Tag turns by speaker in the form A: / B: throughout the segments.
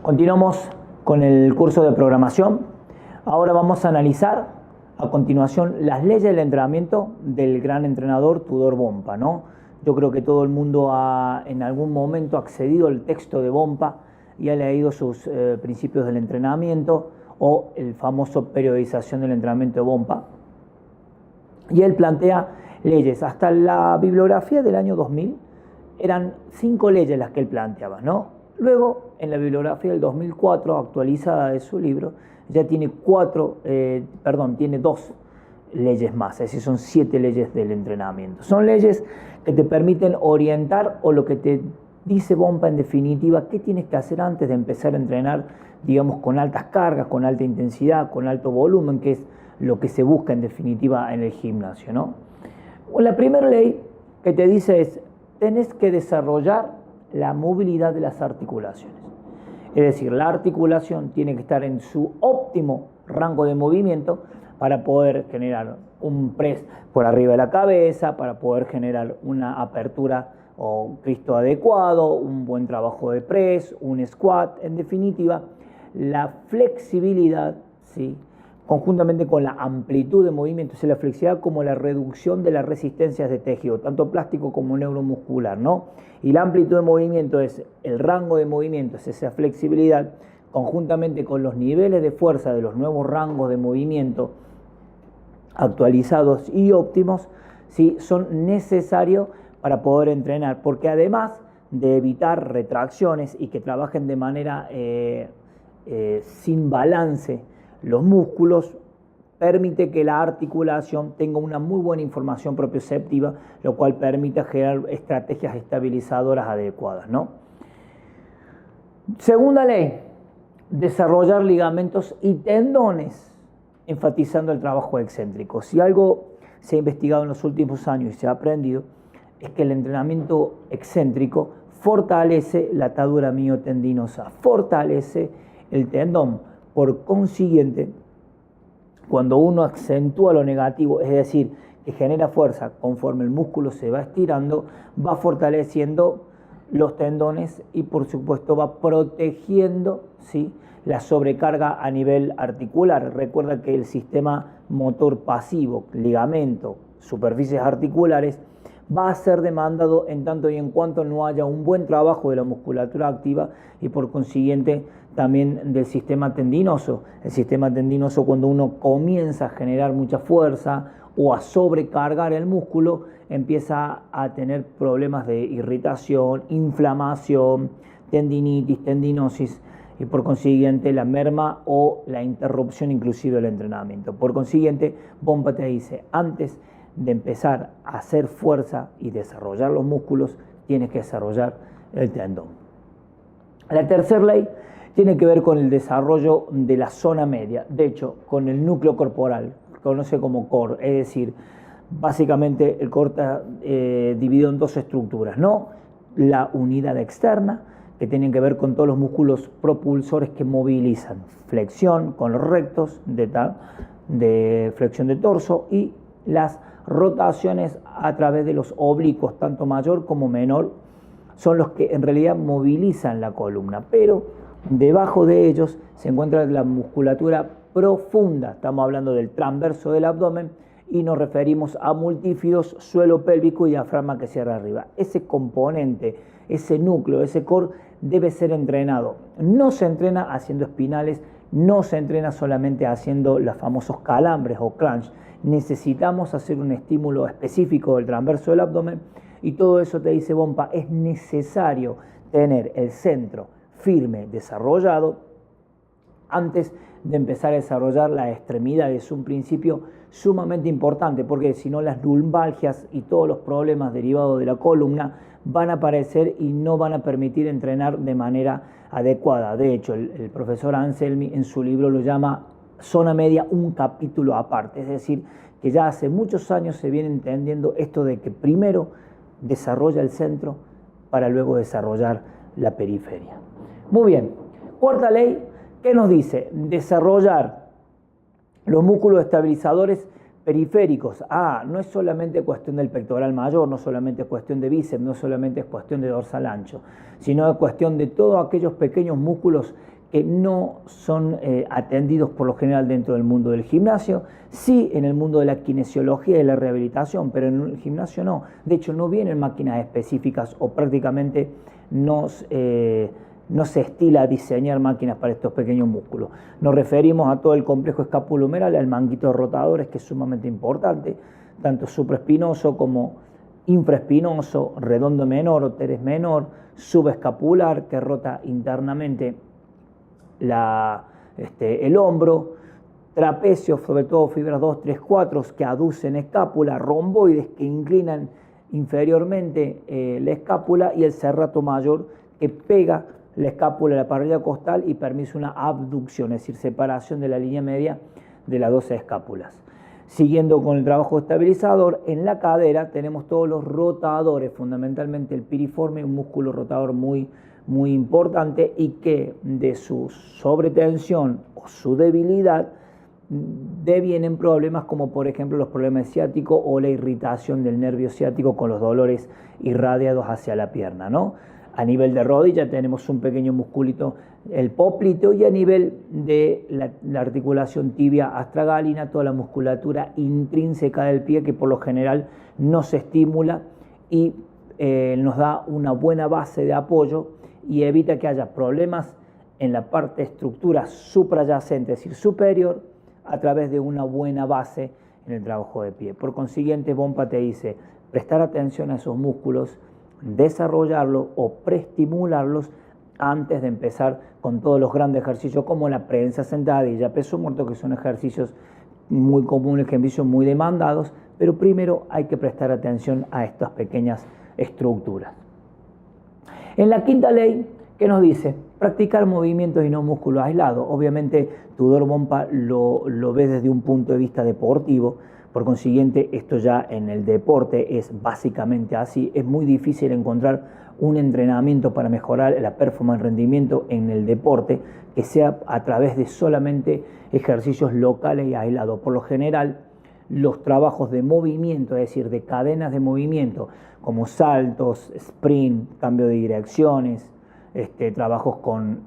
A: Continuamos con el curso de programación. Ahora vamos a analizar a continuación las leyes del entrenamiento del gran entrenador Tudor Bompa, ¿no? Yo creo que todo el mundo ha en algún momento accedido al texto de Bompa y ha leído sus principios del entrenamiento o el famoso periodización del entrenamiento de Bompa. Y él plantea leyes. Hasta la bibliografía del año 2000 eran 5 leyes las que él planteaba, ¿no? Luego, en la bibliografía del 2004, actualizada de su libro, ya tiene tiene 2 leyes más, es decir, son 7 leyes del entrenamiento. Son leyes que te permiten orientar, o lo que te dice Bompa en definitiva, qué tienes que hacer antes de empezar a entrenar, digamos, con altas cargas, con alta intensidad, con alto volumen, que es lo que se busca en definitiva en el gimnasio, ¿no? La primera ley que te dice es, tenés que desarrollar la movilidad de las articulaciones. Es decir, la articulación tiene que estar en su óptimo rango de movimiento para poder generar un press por arriba de la cabeza, para poder generar una apertura o Cristo adecuado, un buen trabajo de press, un squat. En definitiva, la flexibilidad, ¿sí?, conjuntamente con la amplitud de movimiento, es la flexibilidad como la reducción de las resistencias de tejido, tanto plástico como neuromuscular, ¿no? Y la amplitud de movimiento es el rango de movimiento, es esa flexibilidad, conjuntamente con los niveles de fuerza de los nuevos rangos de movimiento actualizados y óptimos, ¿sí?, son necesarios para poder entrenar, porque además de evitar retracciones y que trabajen de manera sin balance los músculos, permite que la articulación tenga una muy buena información propioceptiva, lo cual permite generar estrategias estabilizadoras adecuadas, ¿no? Segunda ley, desarrollar ligamentos y tendones, enfatizando el trabajo excéntrico. Si algo se ha investigado en los últimos años y se ha aprendido, es que el entrenamiento excéntrico fortalece la atadura miotendinosa, fortalece el tendón. Por consiguiente, cuando uno acentúa lo negativo, es decir, que genera fuerza conforme el músculo se va estirando, va fortaleciendo los tendones y por supuesto va protegiendo, ¿sí?, la sobrecarga a nivel articular. Recuerda que el sistema motor pasivo, ligamento, superficies articulares, va a ser demandado en tanto y en cuanto no haya un buen trabajo de la musculatura activa y por consiguiente también del sistema tendinoso. El sistema tendinoso, cuando uno comienza a generar mucha fuerza o a sobrecargar el músculo, empieza a tener problemas de irritación, inflamación, tendinitis, tendinosis y por consiguiente la merma o la interrupción inclusive del entrenamiento. Por consiguiente, Bompa te dice, antes de empezar a hacer fuerza y desarrollar los músculos, tienes que desarrollar el tendón. La tercera ley tiene que ver con el desarrollo de la zona media, de hecho, con el núcleo corporal, que conoce como core, es decir, básicamente el core está dividido en 2 estructuras, ¿no? La unidad externa, que tienen que ver con todos los músculos propulsores que movilizan, flexión con los rectos de flexión de torso y las rotaciones a través de los oblicuos, tanto mayor como menor, son los que en realidad movilizan la columna, pero debajo de ellos se encuentra la musculatura profunda, estamos hablando del transverso del abdomen y nos referimos a multífidos, suelo pélvico y diafragma que cierra arriba. Ese componente, ese núcleo, ese core debe ser entrenado. No se entrena haciendo espinales, no se entrena solamente haciendo los famosos calambres o crunch. Necesitamos hacer un estímulo específico del transverso del abdomen y todo eso, te dice Bompa, es necesario tener el centro firme, desarrollado, antes de empezar a desarrollar la extremidad. Es un principio sumamente importante porque si no las lumbalgias y todos los problemas derivados de la columna van a aparecer y no van a permitir entrenar de manera adecuada. De hecho, el profesor Anselmi en su libro lo llama zona media un capítulo aparte, es decir, que ya hace muchos años se viene entendiendo esto de que primero desarrolla el centro para luego desarrollar la periferia. Muy bien, cuarta ley, ¿qué nos dice? Desarrollar los músculos estabilizadores periféricos. No es solamente cuestión del pectoral mayor, no solamente es cuestión de bíceps, no solamente es cuestión de dorsal ancho, sino es cuestión de todos aquellos pequeños músculos que no son atendidos por lo general dentro del mundo del gimnasio, sí en el mundo de la kinesiología y la rehabilitación, pero en el gimnasio no. De hecho, no vienen máquinas específicas o prácticamente no se estila a diseñar máquinas para estos pequeños músculos. Nos referimos a todo el complejo escapulohumeral, al manguito de rotadores, que es sumamente importante, tanto supraespinoso como infraespinoso, redondo menor o teres menor, subescapular, que rota internamente el hombro, trapecio, sobre todo fibras 2, 3, 4 que aducen escápula, romboides que inclinan inferiormente la escápula, y el serrato mayor que pega la escápula a la parrilla costal y permite una abducción, es decir, separación de la línea media de las dos escápulas. Siguiendo con el trabajo estabilizador, en la cadera tenemos todos los rotadores, fundamentalmente el piriforme, un músculo rotador muy importante, y que de su sobretensión o su debilidad devienen problemas como por ejemplo los problemas ciáticos o la irritación del nervio ciático con los dolores irradiados hacia la pierna, ¿no? A nivel de rodilla tenemos un pequeño musculito, el popliteo, y a nivel de la articulación tibia astragalina, toda la musculatura intrínseca del pie, que por lo general no se estimula y nos da una buena base de apoyo y evita que haya problemas en la parte estructura suprayacente, es decir, superior, a través de una buena base en el trabajo de pie. Por consiguiente, Bompa te dice prestar atención a esos músculos, desarrollarlos o preestimularlos antes de empezar con todos los grandes ejercicios como la prensa sentadilla, peso muerto, que son ejercicios muy comunes, ejercicios muy demandados, pero primero hay que prestar atención a estas pequeñas estructuras. En la quinta ley, ¿qué nos dice? Practicar movimientos y no músculos aislados. Obviamente, Tudor Bompa lo ve desde un punto de vista deportivo. Por consiguiente, esto ya en el deporte es básicamente así. Es muy difícil encontrar un entrenamiento para mejorar la performance, el rendimiento en el deporte que sea a través de solamente ejercicios locales y aislados. Por lo general, los trabajos de movimiento, es decir, de cadenas de movimiento, como saltos, sprint, cambio de direcciones, trabajos con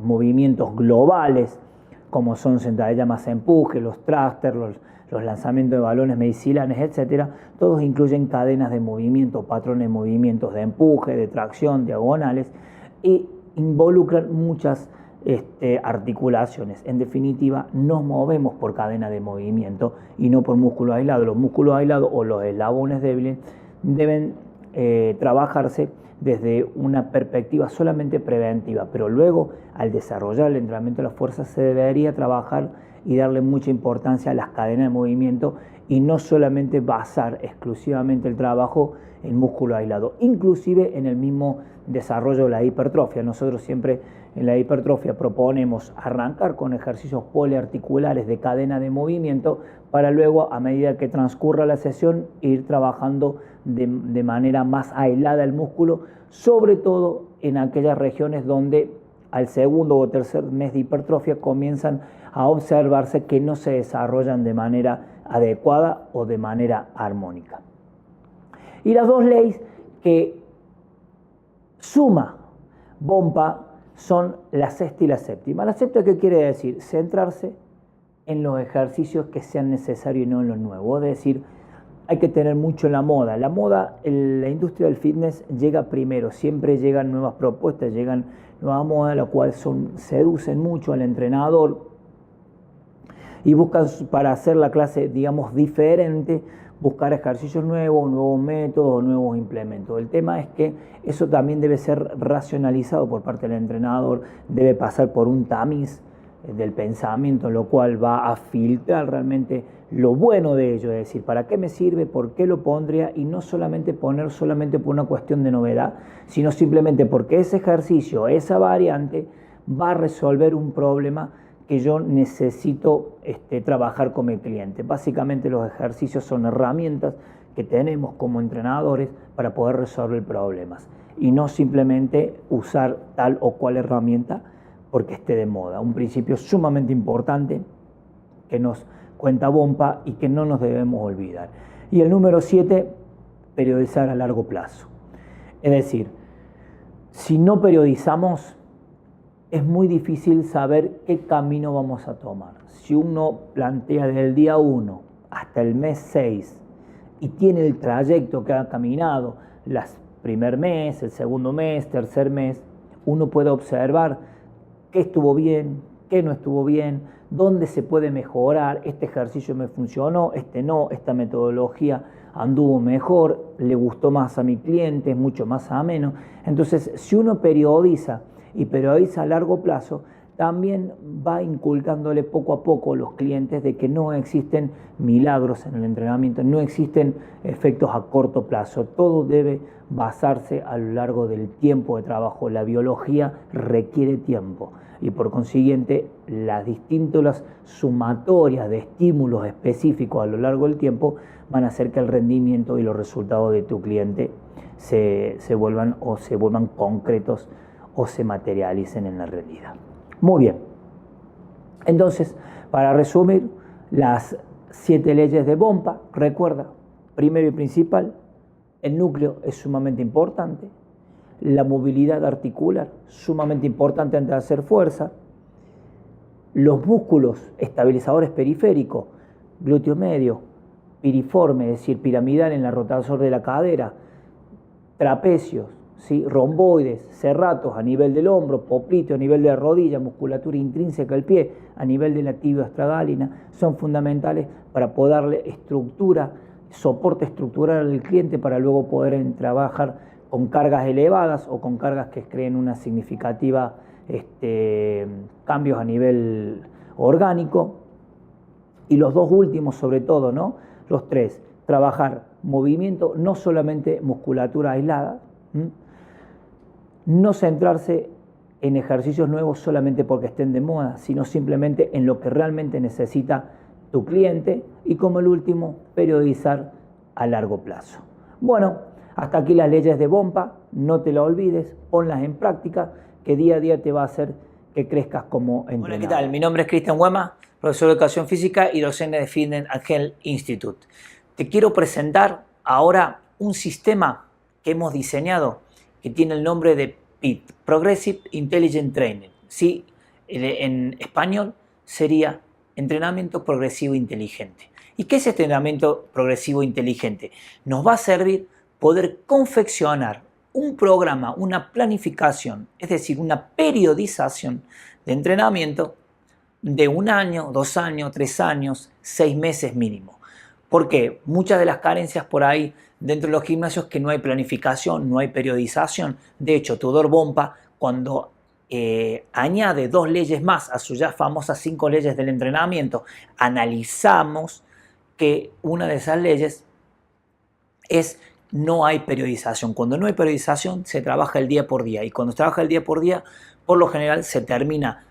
A: movimientos globales, como son sentadilla más empuje, los thrusters, los lanzamientos de balones medicilanes, etcétera, todos incluyen cadenas de movimiento, patrones de movimientos de empuje, de tracción, diagonales, y involucran muchas articulaciones. En definitiva, nos movemos por cadena de movimiento y no por músculos aislados. Los músculos aislados o los eslabones débiles deben trabajarse desde una perspectiva solamente preventiva, pero luego al desarrollar el entrenamiento de las fuerzas se debería trabajar y darle mucha importancia a las cadenas de movimiento y no solamente basar exclusivamente el trabajo en músculo aislado, inclusive en el mismo desarrollo de la hipertrofia. Nosotros siempre en la hipertrofia proponemos arrancar con ejercicios poliarticulares de cadena de movimiento para luego, a medida que transcurra la sesión, ir trabajando de manera más aislada el músculo, sobre todo en aquellas regiones donde al segundo o tercer mes de hipertrofia comienzan a observarse que no se desarrollan de manera adecuada o de manera armónica. Y las dos leyes que suma Bompa son la sexta y la séptima. La sexta, ¿qué quiere decir? Centrarse en los ejercicios que sean necesarios y no en los nuevos. Es decir, hay que tener mucho en la moda. La moda, la industria del fitness llega primero. Siempre llegan nuevas propuestas, llegan nuevas modas, la cual seducen mucho al entrenador y buscan, para hacer la clase, digamos, diferente, buscar ejercicios nuevos, nuevos métodos, nuevos implementos. El tema es que eso también debe ser racionalizado por parte del entrenador, debe pasar por un tamiz del pensamiento, lo cual va a filtrar realmente lo bueno de ello, es decir, ¿para qué me sirve? ¿Por qué lo pondría? Y no solamente poner solamente por una cuestión de novedad, sino simplemente porque ese ejercicio, esa variante, va a resolver un problema que yo necesito trabajar con mi cliente. Básicamente los ejercicios son herramientas que tenemos como entrenadores para poder resolver problemas y no simplemente usar tal o cual herramienta porque esté de moda. Un principio sumamente importante que nos cuenta Bompa y que no nos debemos olvidar. Y el número 7, periodizar a largo plazo. Es decir, si no periodizamos, es muy difícil saber qué camino vamos a tomar. Si uno plantea desde el día 1 hasta el mes 6 y tiene el trayecto que ha caminado, el primer mes, el segundo mes, tercer mes, uno puede observar qué estuvo bien, qué no estuvo bien, dónde se puede mejorar, este ejercicio me funcionó, este no, esta metodología anduvo mejor, le gustó más a mi cliente, es mucho más ameno. Entonces, si uno periodiza y periodiza a largo plazo, también va inculcándole poco a poco a los clientes de que no existen milagros en el entrenamiento, no existen efectos a corto plazo, todo debe basarse a lo largo del tiempo de trabajo. La biología requiere tiempo y por consiguiente las distintas sumatorias de estímulos específicos a lo largo del tiempo van a hacer que el rendimiento y los resultados de tu cliente se vuelvan concretos o se materialicen en la realidad. Muy bien. Entonces, para resumir, las 7 leyes de Bompa, recuerda, primero y principal, el núcleo es sumamente importante, la movilidad articular, sumamente importante antes de hacer fuerza, los músculos estabilizadores periféricos, glúteo medio, piriforme, es decir, piramidal en la rotación de la cadera, trapecios, ¿sí? Romboides, serratos a nivel del hombro, popliteo a nivel de la rodilla, musculatura intrínseca al pie, a nivel de la tibia astragálina, son fundamentales para poder darle estructura, soporte estructural al cliente para luego poder trabajar con cargas elevadas o con cargas que creen una significativa cambios a nivel orgánico. Y los dos últimos sobre todo, ¿no? Los 3, trabajar movimiento, no solamente musculatura aislada, no centrarse en ejercicios nuevos solamente porque estén de moda, sino simplemente en lo que realmente necesita tu cliente y como el último, periodizar a largo plazo. Bueno, hasta aquí las leyes de Bompa, no te las olvides, ponlas en práctica, que día a día te va a hacer que crezcas como entrenador. Hola, ¿qué tal? Mi nombre es Cristian Huema, profesor de Educación Física y docente de Fitness and Health Institute. Te quiero presentar ahora un sistema que hemos diseñado que tiene el nombre de PIT, Progressive Intelligent Training. Sí, en español sería entrenamiento progresivo inteligente. ¿Y qué es este entrenamiento progresivo inteligente? Nos va a servir poder confeccionar un programa, una planificación, es decir, una periodización de entrenamiento de 1 año, 2 años, 3 años, 6 meses mínimo. ¿Por qué? Muchas de las carencias por ahí dentro de los gimnasios que no hay planificación, no hay periodización. De hecho, Tudor Bompa, cuando añade 2 leyes más a sus ya famosas 5 leyes del entrenamiento, analizamos que una de esas leyes es no hay periodización. Cuando no hay periodización se trabaja el día por día y cuando se trabaja el día por día, por lo general se termina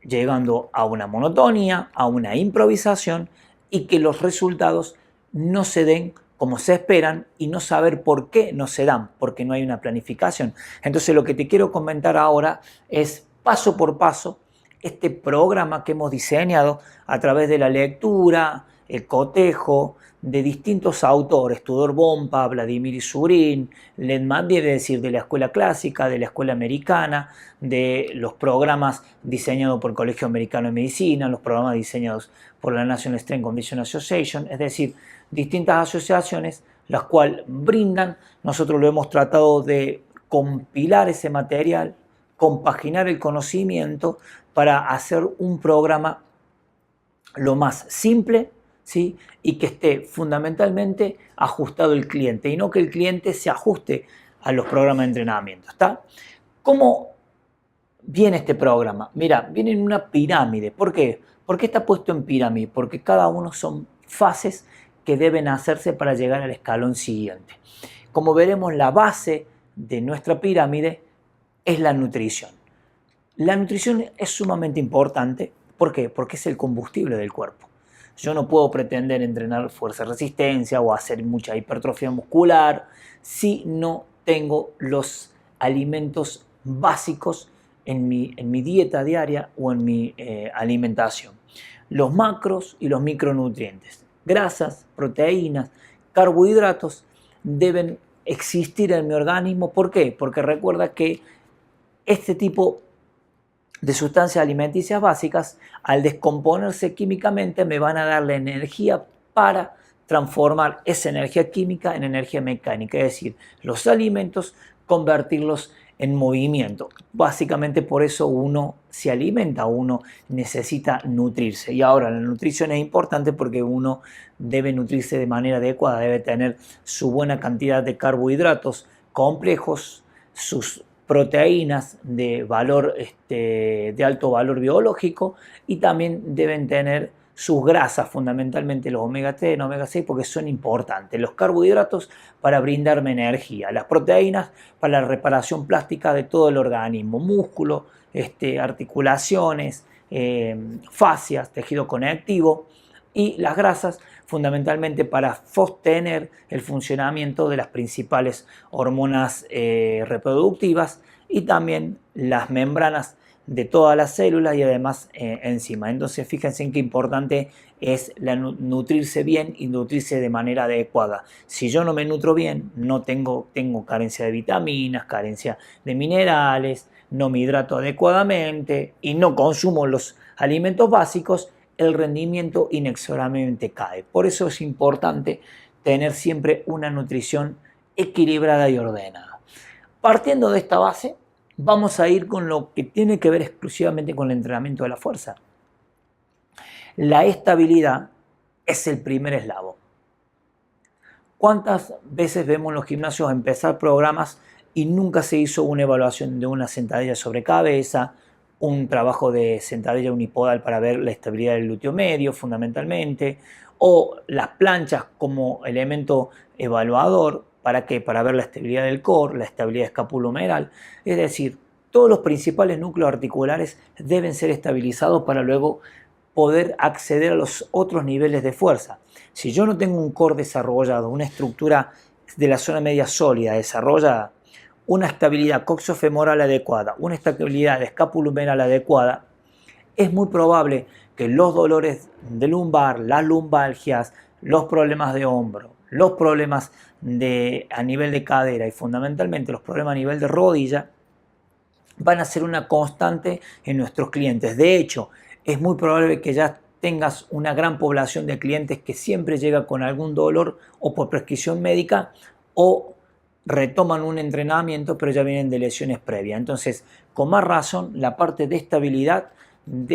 A: llegando a una monotonía, a una improvisación y que los resultados no se den como se esperan y no saber por qué no se dan, porque no hay una planificación. Entonces lo que te quiero comentar ahora es paso por paso este programa que hemos diseñado a través de la lectura, el cotejo de distintos autores, Tudor Bompa, Vladimir Isurin, Len Matviev, es decir, de la escuela clásica, de la escuela americana, de los programas diseñados por el Colegio Americano de Medicina, los programas diseñados por la National Strength Condition Association, es decir, distintas asociaciones las cuales brindan, nosotros lo hemos tratado de compilar ese material, compaginar el conocimiento para hacer un programa lo más simple, ¿sí? Y que esté fundamentalmente ajustado al cliente y no que el cliente se ajuste a los programas de entrenamiento. ¿Está? ¿Cómo viene este programa? Mira, viene en una pirámide. ¿Por qué? ¿Por qué está puesto en pirámide? Porque cada uno son fases que deben hacerse para llegar al escalón siguiente. Como veremos, la base de nuestra pirámide es la nutrición. La nutrición es sumamente importante. ¿Por qué? Porque es el combustible del cuerpo. Yo no puedo pretender entrenar fuerza resistencia o hacer mucha hipertrofia muscular si no tengo los alimentos básicos en mi dieta diaria o en mi alimentación. los macros y los micronutrientes. Grasas, proteínas, carbohidratos deben existir en mi organismo. ¿Por qué? Porque recuerda que este tipo de sustancias alimenticias básicas, al descomponerse químicamente, me van a dar la energía para transformar esa energía química en energía mecánica, es decir, los alimentos, convertirlos en movimiento. Básicamente por eso uno se alimenta, uno necesita nutrirse. Y ahora la nutrición es importante porque uno debe nutrirse de manera adecuada, debe tener su buena cantidad de carbohidratos complejos, sus proteínas de valor, de alto valor biológico, y también deben tener sus grasas, fundamentalmente los omega 3, omega 6, porque son importantes. Los carbohidratos para brindarme energía, las proteínas para la reparación plástica de todo el organismo, músculo, articulaciones, fascias, tejido conectivo, y las grasas fundamentalmente para sostener el funcionamiento de las principales hormonas reproductivas y también las membranas de todas las células y además enzimas. Entonces fíjense en qué importante es nutrirse bien y nutrirse de manera adecuada. Si yo no me nutro bien, no tengo carencia de vitaminas, carencia de minerales, no me hidrato adecuadamente y no consumo los alimentos básicos, el rendimiento inexorablemente cae. Por eso es importante tener siempre una nutrición equilibrada y ordenada. Partiendo de esta base, vamos a ir con lo que tiene que ver exclusivamente con el entrenamiento de la fuerza. La estabilidad es el primer eslabón. ¿Cuántas veces vemos en los gimnasios empezar programas y nunca se hizo una evaluación de una sentadilla sobre cabeza, un trabajo de sentadilla unipodal para ver la estabilidad del glúteo medio fundamentalmente, o las planchas como elemento evaluador? ¿Para qué? Para ver la estabilidad del core, la estabilidad escapulohumeral. Es decir, todos los principales núcleos articulares deben ser estabilizados para luego poder acceder a los otros niveles de fuerza. Si yo no tengo un core desarrollado, una estructura de la zona media sólida desarrollada, una estabilidad coxofemoral adecuada, una estabilidad escapulohumeral adecuada, es muy probable que los dolores de lumbar, las lumbalgias, los problemas de hombro, los problemas a nivel de cadera y fundamentalmente los problemas a nivel de rodilla van a ser una constante en nuestros clientes. De hecho, es muy probable que ya tengas una gran población de clientes que siempre llega con algún dolor o por prescripción médica o retoman un entrenamiento pero ya vienen de lesiones previas. Entonces, con más razón, la parte de estabilidad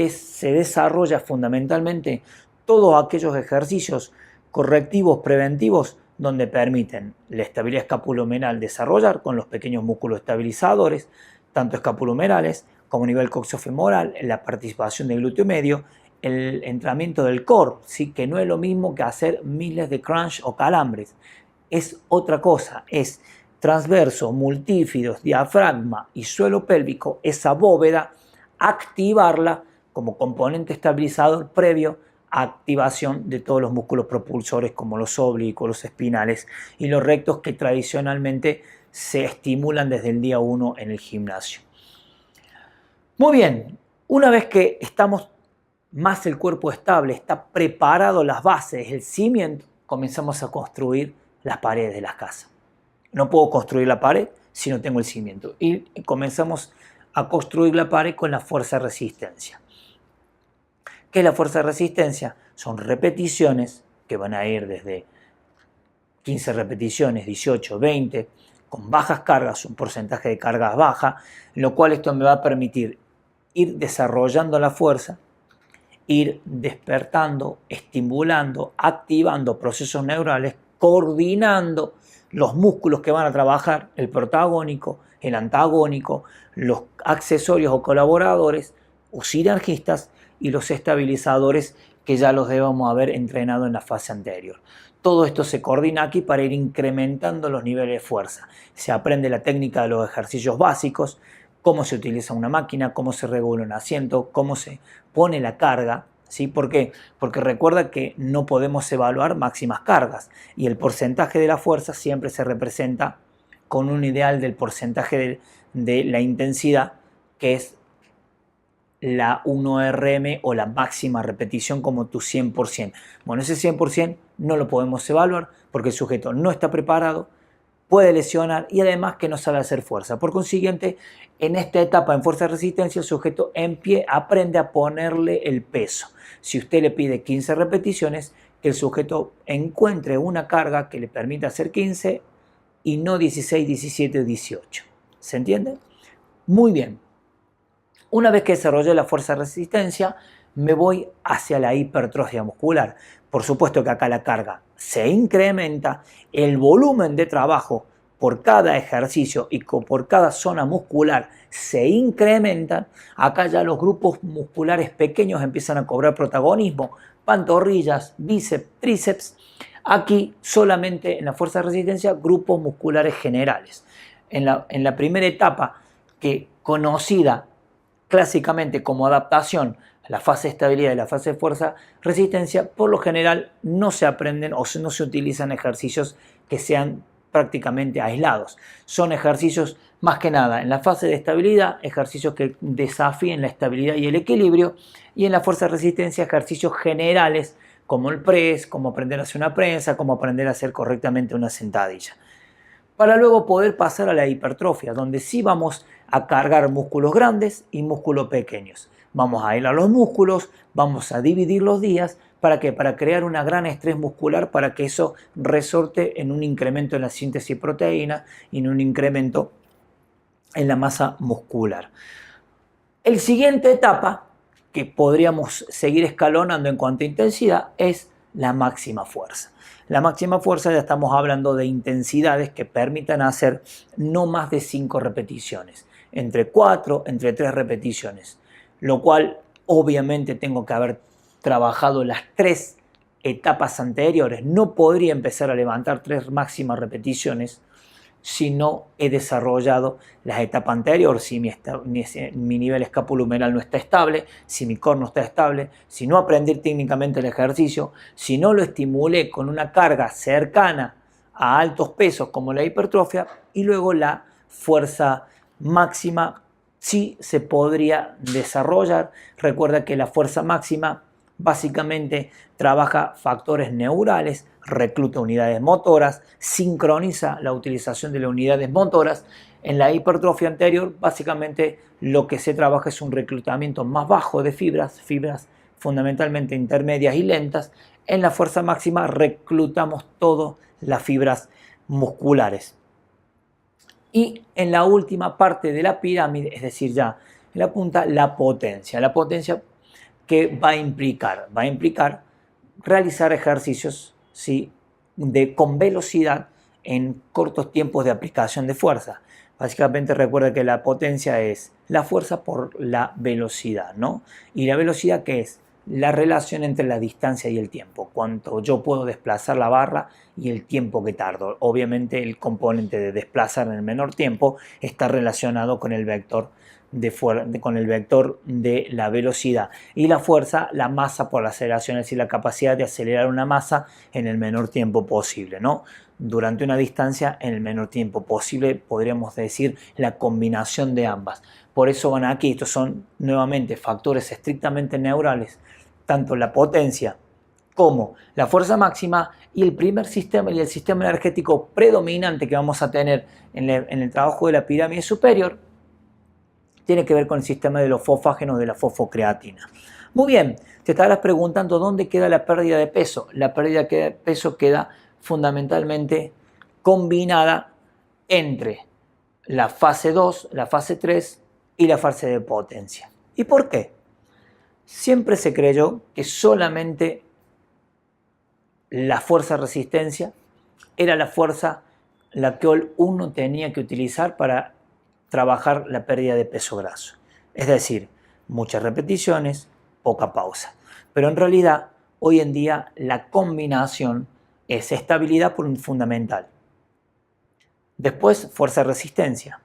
A: se desarrolla fundamentalmente todos aquellos ejercicios correctivos, preventivos, donde permiten la estabilidad escapulohumeral desarrollar con los pequeños músculos estabilizadores, tanto escapulohumerales como a nivel coxofemoral, la participación del glúteo medio, el entrenamiento del core, ¿sí? Que no es lo mismo que hacer miles de crunch o calambres. Es otra cosa, es transverso, multífidos, diafragma y suelo pélvico, esa bóveda, activarla como componente estabilizador previo a activación de todos los músculos propulsores como los oblicuos, los espinales y los rectos que tradicionalmente se estimulan desde el día 1 en el gimnasio. Muy bien, una vez que estamos más el cuerpo estable, está preparado las bases, el cimiento, comenzamos a construir las paredes de las casas. No puedo construir la pared si no tengo el cimiento. Y comenzamos a construir la pared con la fuerza de resistencia. ¿Qué es la fuerza de resistencia? Son repeticiones que van a ir desde 15 repeticiones, 18, 20, con bajas cargas, un porcentaje de cargas baja, lo cual esto me va a permitir ir desarrollando la fuerza, ir despertando, estimulando, activando procesos neurales, coordinando los músculos que van a trabajar, el protagónico, el antagónico, los accesorios o colaboradores o sinergistas y los estabilizadores que ya los debemos haber entrenado en la fase anterior. Todo esto se coordina aquí para ir incrementando los niveles de fuerza. Se aprende la técnica de los ejercicios básicos, cómo se utiliza una máquina, cómo se regula un asiento, cómo se pone la carga. ¿Sí? ¿Por qué? Porque recuerda que no podemos evaluar máximas cargas y el porcentaje de la fuerza siempre se representa con un ideal del porcentaje de la intensidad, que es la 1RM o la máxima repetición como tu 100%. Bueno, ese 100% no lo podemos evaluar porque el sujeto no está preparado, puede lesionar y además que no sabe hacer fuerza. Por consiguiente, en esta etapa en fuerza de resistencia, el sujeto aprende a ponerle el peso. Si usted le pide 15 repeticiones, que el sujeto encuentre una carga que le permita hacer 15 y no 16, 17 o 18. ¿Se entiende? Muy bien. Una vez que desarrollé la fuerza de resistencia, me voy hacia la hipertrofia muscular. Por supuesto que acá la carga se incrementa, el volumen de trabajo por cada ejercicio y por cada zona muscular se incrementa. Acá ya los grupos musculares pequeños empiezan a cobrar protagonismo, pantorrillas, bíceps, tríceps. Aquí solamente en la fuerza de resistencia, grupos musculares generales. En la primera etapa, que conocida clásicamente como adaptación a la fase de estabilidad y la fase de fuerza resistencia, por lo general no se aprenden o no se utilizan ejercicios que sean prácticamente aislados. Son ejercicios más que nada en la fase de estabilidad, ejercicios que desafíen la estabilidad y el equilibrio, y en la fuerza de resistencia ejercicios generales como el press, como aprender a hacer una prensa, como aprender a hacer correctamente una sentadilla. Para luego poder pasar a la hipertrofia, donde sí vamos a cargar músculos grandes y músculos pequeños. Vamos a ir a los músculos, vamos a dividir los días. ¿Para qué? Para crear una gran estrés muscular para que eso resorte en un incremento en la síntesis de proteína y en un incremento en la masa muscular. La siguiente etapa que podríamos seguir escalonando en cuanto a intensidad es la máxima fuerza. La máxima fuerza ya estamos hablando de intensidades que permitan hacer no más de 5 repeticiones, entre 4, entre 3 repeticiones, lo cual obviamente tengo que haber trabajado las 3 etapas anteriores. No podría empezar a levantar 3 máximas repeticiones si no he desarrollado las etapas anteriores, si mi nivel escapulumeral no está estable, si mi core no está estable, si no aprendí técnicamente el ejercicio, si no lo estimulé con una carga cercana a altos pesos como la hipertrofia, y luego la fuerza máxima sí se podría desarrollar. Recuerda que la fuerza máxima básicamente trabaja factores neurales, recluta unidades motoras, sincroniza la utilización de las unidades motoras. En la hipertrofia anterior, básicamente lo que se trabaja es un reclutamiento más bajo de fibras fundamentalmente intermedias y lentas. En la fuerza máxima reclutamos todas las fibras musculares. Y en la última parte de la pirámide, es decir, ya en la punta, la potencia. La potencia que va a implicar realizar ejercicios, ¿sí?, con velocidad en cortos tiempos de aplicación de fuerza. Básicamente recuerda que la potencia es la fuerza por la velocidad, ¿no? Y la velocidad, ¿qué es? La relación entre la distancia y el tiempo. Cuánto yo puedo desplazar la barra y el tiempo que tardo. Obviamente el componente de desplazar en el menor tiempo está relacionado con el vector de la velocidad, y la fuerza, la masa por la aceleración, es decir, la capacidad de acelerar una masa en el menor tiempo posible, ¿no? Durante una distancia en el menor tiempo posible, podríamos decir la combinación de ambas. Por eso van aquí, estos son nuevamente factores estrictamente neurales, tanto la potencia como la fuerza máxima, y el primer sistema y el sistema energético predominante que vamos a tener en el trabajo de la pirámide superior tiene que ver con el sistema de los fosfágenos de la fosfocreatina. Muy bien, te estarás preguntando dónde queda la pérdida de peso. La pérdida de peso queda fundamentalmente combinada entre la fase 2, la fase 3 y la fase de potencia. ¿Y por qué? Siempre se creyó que solamente la fuerza resistencia era la fuerza la que uno tenía que utilizar para trabajar la pérdida de peso graso. Es decir, muchas repeticiones, poca pausa. Pero en realidad, hoy en día, la combinación es estabilidad por un fundamental. Después, fuerza-resistencia.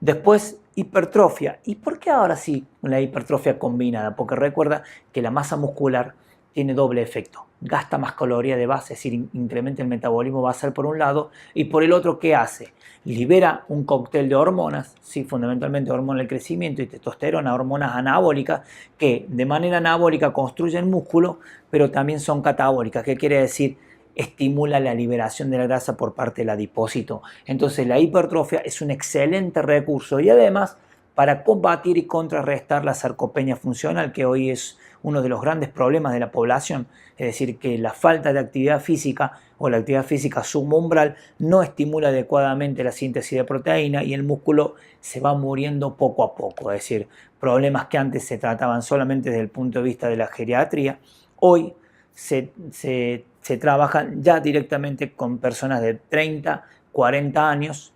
A: Después, hipertrofia. ¿Y por qué ahora sí la hipertrofia combinada? Porque recuerda que la masa muscular tiene doble efecto. Gasta más calorías de base, es decir, incrementa el metabolismo basal por un lado, y por el otro, ¿qué hace? Libera un cóctel de hormonas, ¿sí? Fundamentalmente hormonas del crecimiento y testosterona, hormonas anabólicas, que de manera anabólica construyen músculo, pero también son catabólicas. ¿Qué quiere decir? Estimula la liberación de la grasa por parte del adipócito. Entonces la hipertrofia es un excelente recurso y además para combatir y contrarrestar la sarcopenia funcional, que hoy es uno de los grandes problemas de la población, es decir, que la falta de actividad física o la actividad física subumbral no estimula adecuadamente la síntesis de proteína y el músculo se va muriendo poco a poco, es decir, problemas que antes se trataban solamente desde el punto de vista de la geriatría, hoy se trabajan ya directamente con personas de 30, 40 años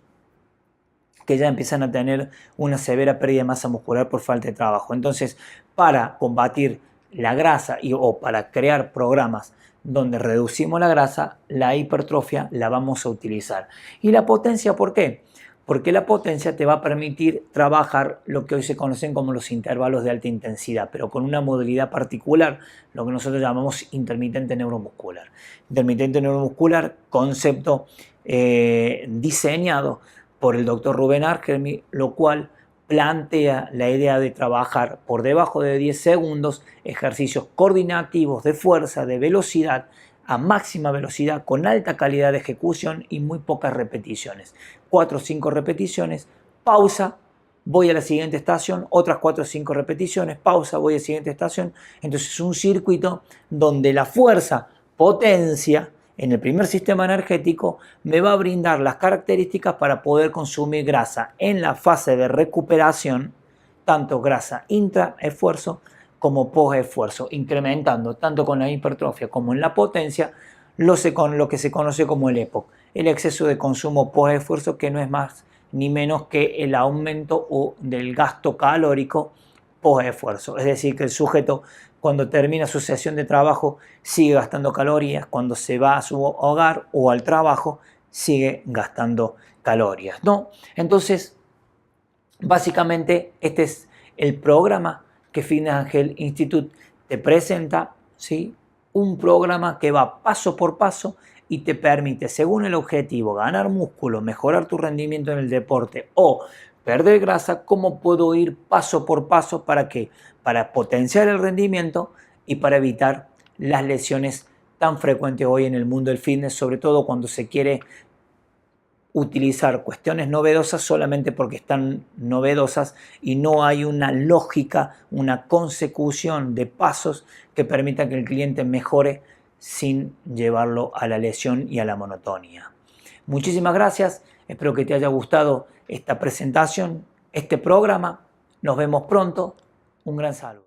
A: que ya empiezan a tener una severa pérdida de masa muscular por falta de trabajo. Entonces, para combatir la grasa o para crear programas donde reducimos la grasa, la hipertrofia la vamos a utilizar. ¿Y la potencia por qué? Porque la potencia te va a permitir trabajar lo que hoy se conocen como los intervalos de alta intensidad, pero con una modalidad particular, lo que nosotros llamamos intermitente neuromuscular. Intermitente neuromuscular, concepto diseñado por el doctor Rubén Argelmi, lo cual plantea la idea de trabajar por debajo de 10 segundos ejercicios coordinativos de fuerza, de velocidad, a máxima velocidad, con alta calidad de ejecución y muy pocas repeticiones. 4 o 5 repeticiones, pausa, voy a la siguiente estación, otras 4 o 5 repeticiones, pausa, voy a la siguiente estación. Entonces es un circuito donde la fuerza, potencia, en el primer sistema energético me va a brindar las características para poder consumir grasa en la fase de recuperación, tanto grasa intra-esfuerzo como post-esfuerzo, incrementando tanto con la hipertrofia como en la potencia lo que se conoce como el EPOC, el exceso de consumo post-esfuerzo, que no es más ni menos que el aumento del gasto calórico post-esfuerzo. Es decir, que el sujeto cuando termina su sesión de trabajo sigue gastando calorías, cuando se va a su hogar o al trabajo sigue gastando calorías, ¿no? Entonces, básicamente este es el programa que Fitness Angel Institute te presenta, ¿sí? Un programa que va paso por paso y te permite, según el objetivo, ganar músculo, mejorar tu rendimiento en el deporte o perder grasa, cómo puedo ir paso por paso para qué, para potenciar el rendimiento y para evitar las lesiones tan frecuentes hoy en el mundo del fitness, sobre todo cuando se quiere utilizar cuestiones novedosas solamente porque están novedosas y no hay una lógica, una consecución de pasos que permita que el cliente mejore sin llevarlo a la lesión y a la monotonía. Muchísimas gracias, espero que te haya gustado esta presentación, este programa. Nos vemos pronto, un gran saludo.